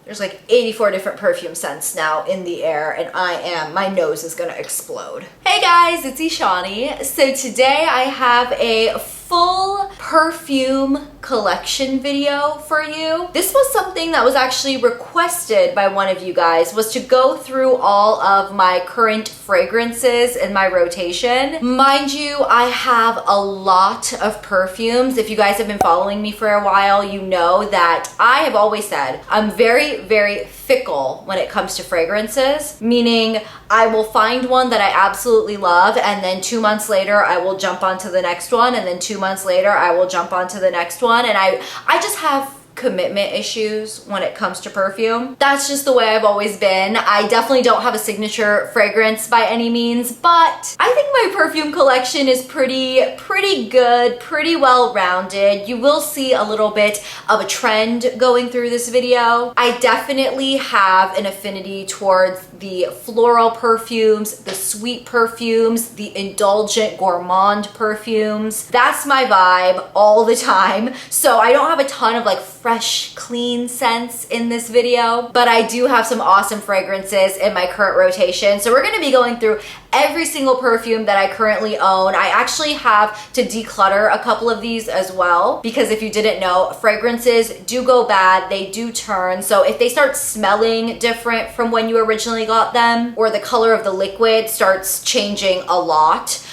There's like 84 different perfume scents now in the air, and my nose is gonna explode. Hey guys, it's Eshani. So today I have a full perfume collection video for you. This was something that was actually requested by one of you guys, was to go through all of my current fragrances in my rotation. Mind you, I have a lot of perfumes. If you guys have been following me for a while, you know that I have always said I'm very, very fickle when it comes to fragrances, meaning I will find one that I absolutely love, and then 2 months later I will jump onto the next one, and then 2 months later I will jump onto the next one, and I just have commitment issues when it comes to perfume. That's just the way I've always been. I definitely don't have a signature fragrance by any means, but I think my perfume collection is pretty good, pretty well rounded. You will see a little bit of a trend going through this video. I definitely have an affinity towards the floral perfumes, the sweet perfumes, the indulgent gourmand perfumes. That's my vibe all the time. So I don't have a ton of like fresh, clean scents in this video, but I do have some awesome fragrances in my current rotation. So we're gonna be going through every single perfume that I currently own. I actually have to declutter a couple of these as well, because if you didn't know, fragrances do go bad, they do turn. So if they start smelling different from when you originally got them, or the color of the liquid starts changing a lot,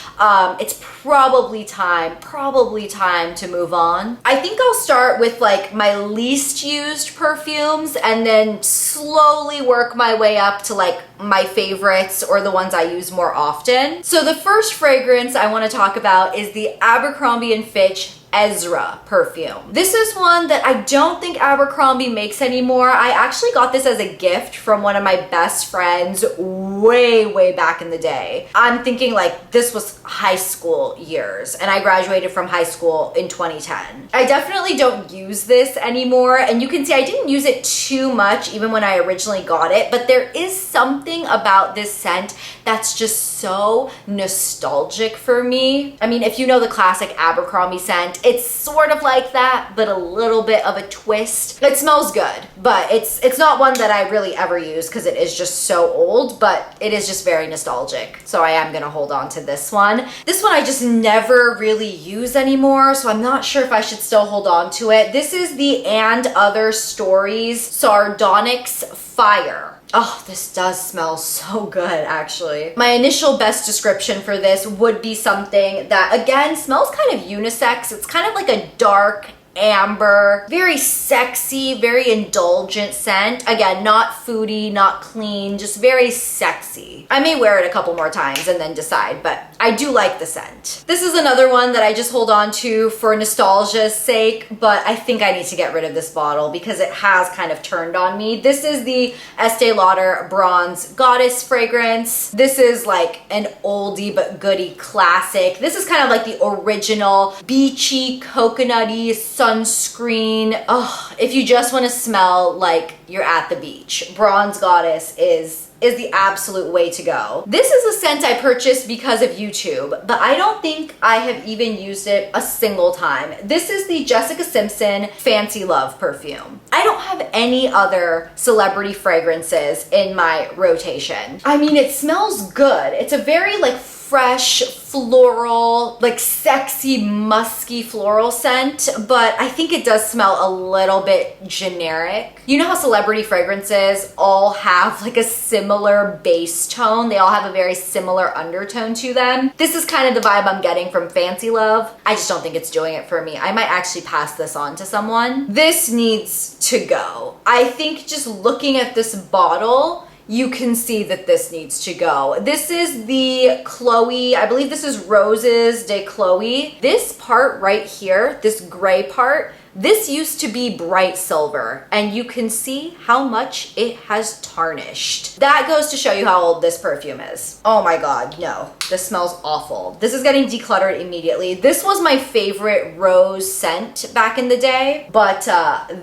it's probably time to move on. I think I'll start with like my least used perfumes and then slowly work my way up to like my favorites or the ones I use more often. So the first fragrance I want to talk about is the Abercrombie Fitch Ezra perfume. This is one that I don't think Abercrombie makes anymore. I actually got this as a gift from one of my best friends way back in the day. I'm thinking like this was high school years, and I graduated from high school in 2010. I definitely don't use this anymore, and you can see I didn't use it too much even when I originally got it, but there is something about this scent that's just so nostalgic for me. I mean, if you know the classic Abercrombie scent, it's sort of like that, but a little bit of a twist. It smells good, but it's not one that I really ever use because it is just so old, but it is just very nostalgic. So I am gonna hold on to this one. This one I just never really use anymore, so I'm not sure if I should still hold on to it. This is the And Other Stories Sardonyx Fire. Oh, this does smell so good, actually. My initial best description for this would be something that, again, smells kind of unisex. It's kind of like a dark amber, very sexy, very indulgent scent. Again, not foodie, not clean, just very sexy. I may wear it a couple more times and then decide, but I do like the scent. This is another one that I just hold on to for nostalgia's sake, but I think I need to get rid of this bottle because it has kind of turned on me. This is the Estee Lauder Bronze Goddess fragrance. This is like an oldie but goodie classic. This is kind of like the original beachy, coconutty sunscreen. Oh, if you just want to smell like you're at the beach, Bronze Goddess is the absolute way to go. This is a scent I purchased because of YouTube, but I don't think I have even used it a single time. This is the Jessica Simpson Fancy Love perfume. I don't have any other celebrity fragrances in my rotation. I mean, it smells good. It's a very like fresh, floral, like sexy, musky floral scent, but I think it does smell a little bit generic. You know how celebrity fragrances all have like a similar base tone? They all have a very similar undertone to them. This is kind of the vibe I'm getting from Fancy Love. I just don't think it's doing it for me. I might actually pass this on to someone. This needs to go. I think just looking at this bottle, you can see that this needs to go. This is the Chloe, I believe this is Roses de Chloe. This part right here, this gray part, this used to be bright silver, and you can see how much it has tarnished. That goes to show you how old this perfume is. Oh my God, no, this smells awful. This is getting decluttered immediately. This was my favorite rose scent back in the day, but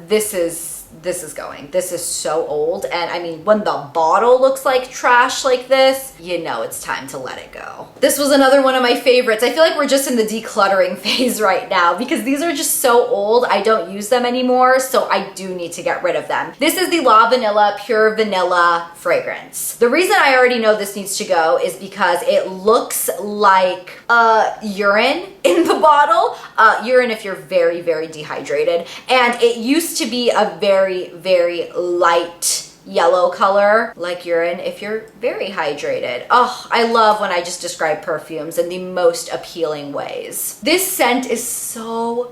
this is this is going. This is so old. And I mean, when the bottle looks like trash like this, you know it's time to let it go. This was another one of my favorites. I feel like we're just in the decluttering phase right now because these are just so old. I don't use them anymore, so I do need to get rid of them. This is the Lavanila Pure Vanilla fragrance. The reason I already know this needs to go is because it looks like urine in the bottle. Urine if you're very, very dehydrated. And it used to be a very, very light yellow color, like urine if you're very hydrated. Oh, I love when I just describe perfumes in the most appealing ways. This scent is so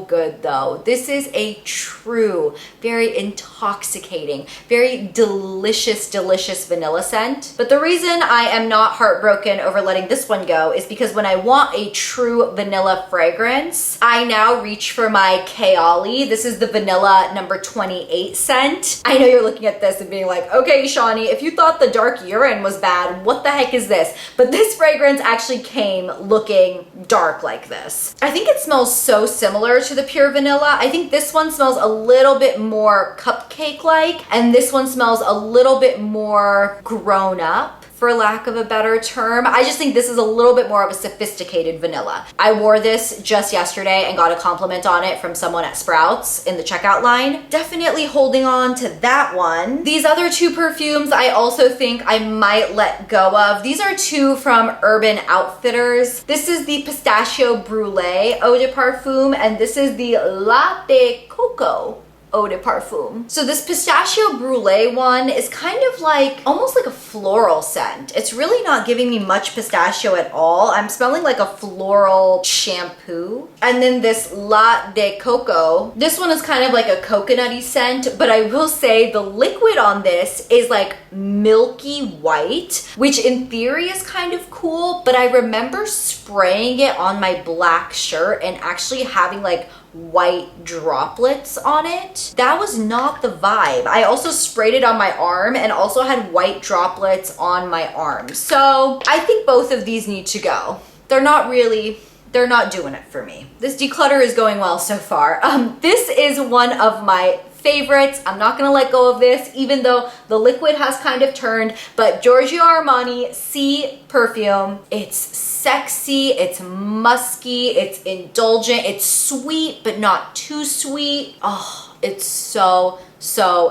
good though. This is a true, very intoxicating, very delicious vanilla scent. But the reason I am not heartbroken over letting this one go is because when I want a true vanilla fragrance, I now reach for my Kayali. This is the vanilla number 28 scent. I know you're looking at this and being like, okay, Eshani, if you thought the dark urine was bad, what the heck is this? But this fragrance actually came looking dark like this. I think it smells so similar to the pure vanilla. I think this one smells a little bit more cupcake-like, and this one smells a little bit more grown up, for lack of a better term. I just think this is a little bit more of a sophisticated vanilla. I wore this just yesterday and got a compliment on it from someone at Sprouts in the checkout line. Definitely holding on to that one. These other two perfumes I also think I might let go of. These are two from Urban Outfitters. This is the Pistachio Brulee Eau de Parfum, and this is the Latte Coco Eau de Parfum. So this Pistachio Brulee one is kind of like, almost like a floral scent. It's really not giving me much pistachio at all. I'm smelling like a floral shampoo. And then this La de Coco, this one is kind of like a coconutty scent, but I will say the liquid on this is like milky white, which in theory is kind of cool, but I remember spraying it on my black shirt and actually having like white droplets on it. That was not the vibe. I also sprayed it on my arm and also had white droplets on my arm. So I think both of these need to go. They're not doing it for me. This declutter is going well so far. This is one of my favorites. I'm not gonna let go of this, even though the liquid has kind of turned, but Giorgio Armani C perfume. It's sexy, it's musky, it's indulgent, it's sweet, but not too sweet. Oh, it's so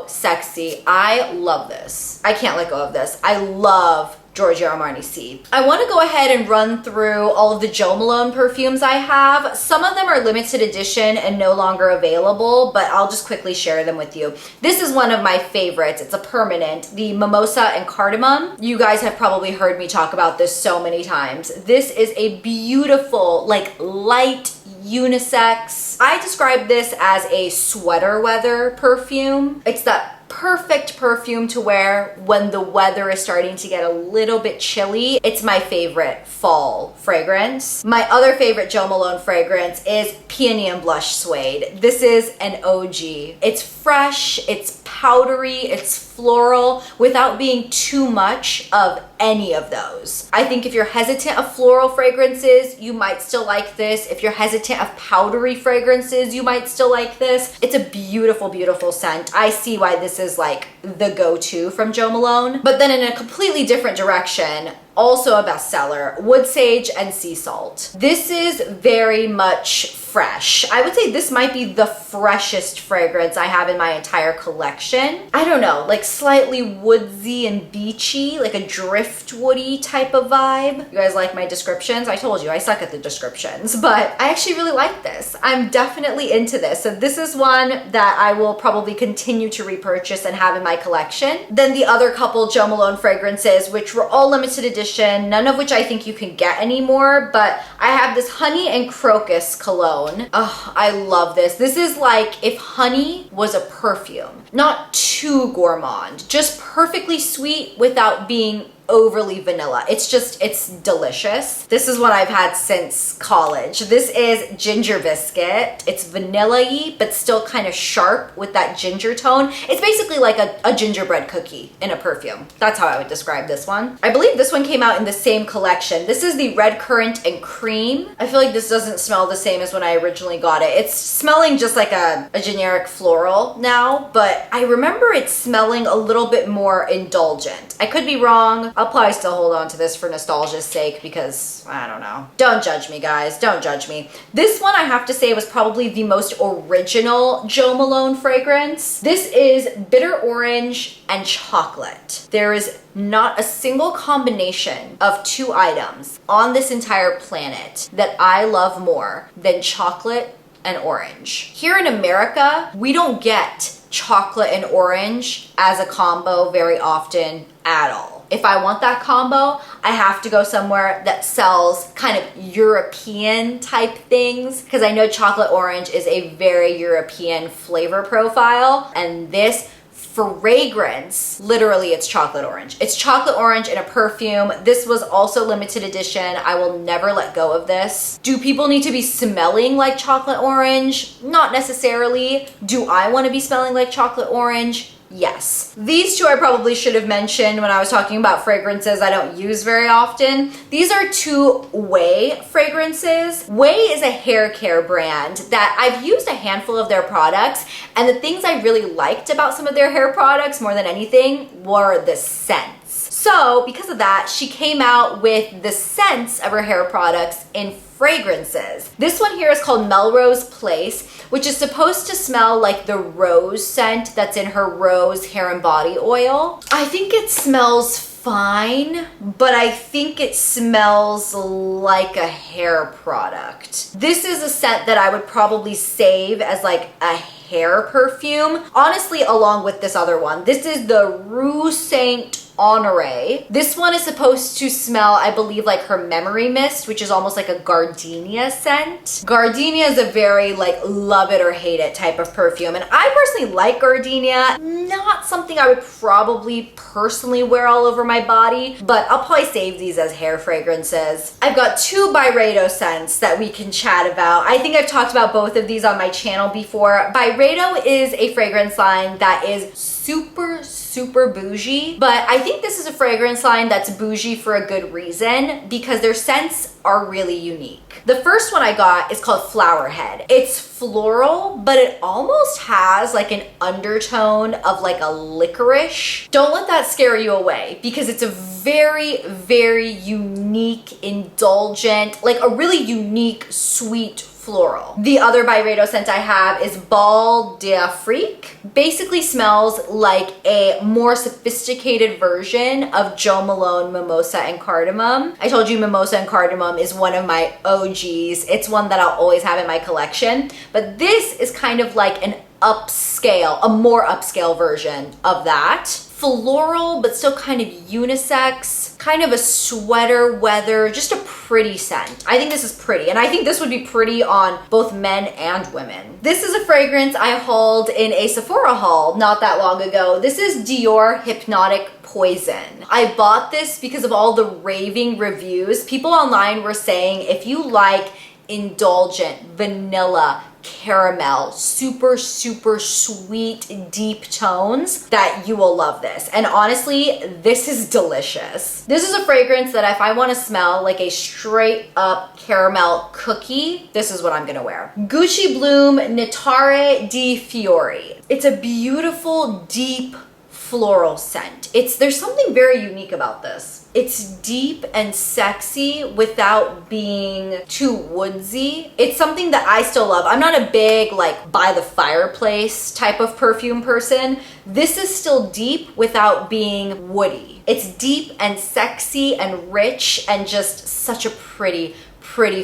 sexy. I love this. I can't let go of this. I love Giorgio Armani C. I want to go ahead and run through all of the Jo Malone perfumes I have. Some of them are limited edition and no longer available, but I'll just quickly share them with you. This is one of my favorites. It's a permanent, the Mimosa and Cardamom. You guys have probably heard me talk about this so many times. This is a beautiful, like light unisex. I describe this as a sweater weather perfume. It's that perfect perfume to wear when the weather is starting to get a little bit chilly. It's my favorite fall fragrance. My other favorite Jo Malone fragrance is Peony and Blush Suede. This is an OG. It's fresh, it's powdery, it's floral without being too much of any of those. I think if you're hesitant of floral fragrances, you might still like this. If you're hesitant of powdery fragrances, you might still like this. It's a beautiful, beautiful scent. I see why this is like the go-to from Jo Malone. But then in a completely different direction, also a bestseller, Wood Sage and Sea Salt. This is very much fresh. I would say this might be the freshest fragrance I have in my entire collection. I don't know, like slightly woodsy and beachy, like a driftwoody type of vibe. You guys like my descriptions? I told you I suck at the descriptions, but I actually really like this. I'm definitely into this. So this is one that I will probably continue to repurchase and have in my collection. Then the other couple Jo Malone fragrances, which were all limited edition, none of which I think you can get anymore, but I have this Honey and Crocus cologne. Oh, I love this. This is like if honey was a perfume. Not too gourmand, just perfectly sweet without being overly vanilla. It's delicious. This is what I've had since college. This is Ginger Biscuit. It's vanilla-y, but still kind of sharp with that ginger tone. It's basically like a gingerbread cookie in a perfume. That's how I would describe this one. I believe this one came out in the same collection. This is the Redcurrant and Cream. I feel like this doesn't smell the same as when I originally got it. It's smelling just like a generic floral now, but I remember it smelling a little bit more indulgent. I could be wrong. I'll probably still hold on to this for nostalgia's sake because I don't know. Don't judge me, guys. Don't judge me. This one I have to say was probably the most original Jo Malone fragrance. This is Bitter Orange and Chocolate. There is not a single combination of two items on this entire planet that I love more than chocolate and orange. Here in America, we don't get chocolate and orange as a combo very often at all. If I want that combo, I have to go somewhere that sells kind of European type things because I know chocolate orange is a very European flavor profile, and this fragrance, literally it's chocolate orange. It's chocolate orange in a perfume. This was also limited edition. I will never let go of this. Do people need to be smelling like chocolate orange? Not necessarily. Do I want to be smelling like chocolate orange? Yes. These two I probably should have mentioned when I was talking about fragrances I don't use very often. These are two Ouai fragrances. Ouai is a hair care brand that I've used a handful of their products, and the things I really liked about some of their hair products more than anything were the scents. So because of that, she came out with the scents of her hair products in fragrances. This one here is called Melrose Place, which is supposed to smell like the rose scent that's in her rose hair and body oil. I think it smells fine, but I think it smells like a hair product. This is a scent that I would probably save as like a hair perfume, honestly, along with this other one. This is the Rue St. Honore. This one is supposed to smell, I believe, like her memory mist, which is almost like a gardenia scent. Gardenia is a very like love it or hate it type of perfume, and I personally like gardenia. Not something I would probably personally wear all over my body, but I'll probably save these as hair fragrances. I've got two Byredo scents that we can chat about. I think I've talked about both of these on my channel before. Byredo is a fragrance line that is super bougie, but I think this is a fragrance line that's bougie for a good reason because their scents are really unique. The first one I got is called Flowerhead. It's floral, but it almost has like an undertone of like a licorice. Don't let that scare you away because it's a very unique, indulgent, like a really unique, sweet floral. The other Byredo scent I have is Bal d'Afrique. Basically smells like a more sophisticated version of Jo Malone Mimosa and Cardamom. I told you Mimosa and Cardamom is one of my OGs. It's one that I'll always have in my collection, but this is kind of like an upscale, a more upscale version of that. Floral, but still kind of unisex, kind of a sweater weather, just a pretty scent. I think this is pretty, and I think this would be pretty on both men and women. This is a fragrance I hauled in a Sephora haul not that long ago. This is Dior Hypnotic Poison. I bought this because of all the raving reviews. People online were saying if you like indulgent, vanilla, caramel, super sweet, deep tones, that you will love this. And honestly, this is delicious. This is a fragrance that if I want to smell like a straight up caramel cookie, this is what I'm gonna wear. Gucci Bloom Notare di Fiori. It's a beautiful, deep floral scent. There's something very unique about this. It's deep and sexy without being too woodsy. It's something that I still love. I'm not a big like by the fireplace type of perfume person. This is still deep without being woody. It's deep and sexy and rich and just such a pretty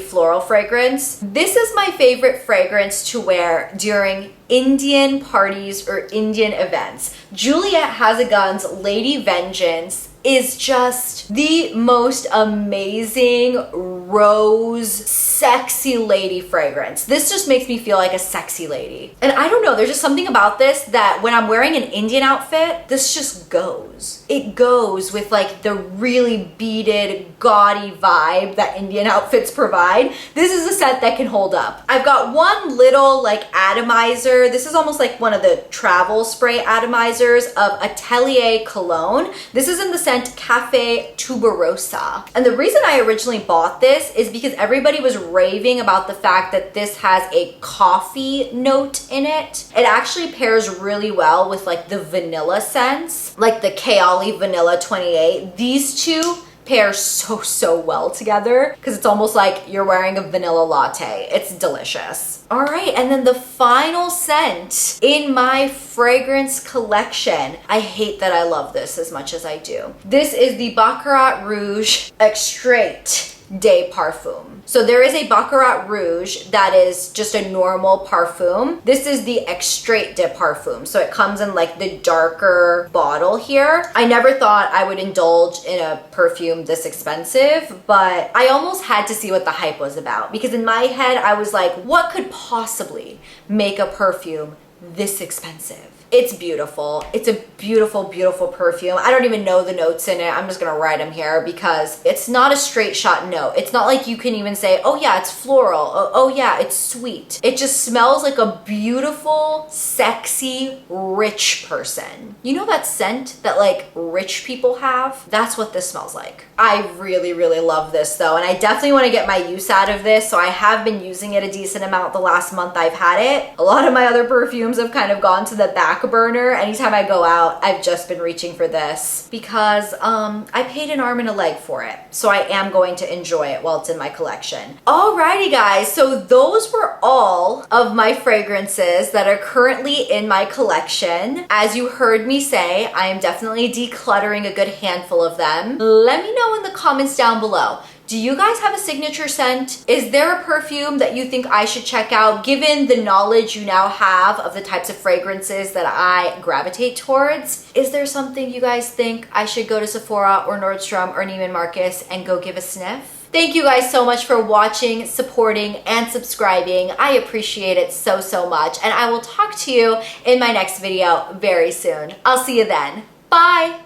floral fragrance. This is my favorite fragrance to wear during Indian parties or Indian events. Juliette Has A Gun's Lady Vengeance is just the most amazing rose sexy lady fragrance. This just makes me feel like a sexy lady. And I don't know, there's just something about this that when I'm wearing an Indian outfit, this just goes. It goes with like the really beaded, gaudy vibe that Indian outfits provide. This is a scent that can hold up. I've got one little like atomizer. This is almost like one of the travel spray atomizers of Atelier Cologne. This is in the scent Cafe Tuberosa. And the reason I originally bought this is because everybody was raving about the fact that this has a coffee note in it. It actually pairs really well with like the vanilla scents, like the Kayali Vanilla 28. These two pair so well together because it's almost like you're wearing a vanilla latte. It's delicious. All right, and then the final scent in my fragrance collection. I hate that I love this as much as I do. This is the Baccarat Rouge Extrait de Parfum. So there is a Baccarat Rouge that is just a normal parfum. This is the Extrait de Parfum. So it comes in like the darker bottle here. I never thought I would indulge in a perfume this expensive, but I almost had to see what the hype was about because in my head I was like, what could possibly make a perfume this expensive? It's beautiful. It's a beautiful, beautiful perfume. I don't even know the notes in it. I'm just gonna write them here because it's not a straight shot note. It's not like you can even say, oh yeah, it's floral. Oh yeah, it's sweet. It just smells like a beautiful, sexy, rich person. You know that scent that like rich people have? That's what this smells like. I really, really love this though. And I definitely wanna get my use out of this. So I have been using it a decent amount the last month I've had it. A lot of my other perfumes have kind of gone to the back burner. Anytime I go out, I've just been reaching for this because I paid an arm and a leg for it. So I am going to enjoy it while it's in my collection. Alrighty guys, so those were all of my fragrances that are currently in my collection. As you heard me say, I am definitely decluttering a good handful of them. Let me know in the comments down below. Do you guys have a signature scent? Is there a perfume that you think I should check out given the knowledge you now have of the types of fragrances that I gravitate towards? Is there something you guys think I should go to Sephora or Nordstrom or Neiman Marcus and go give a sniff? Thank you guys so much for watching, supporting, and subscribing. I appreciate it so much. And I will talk to you in my next video very soon. I'll see you then. Bye!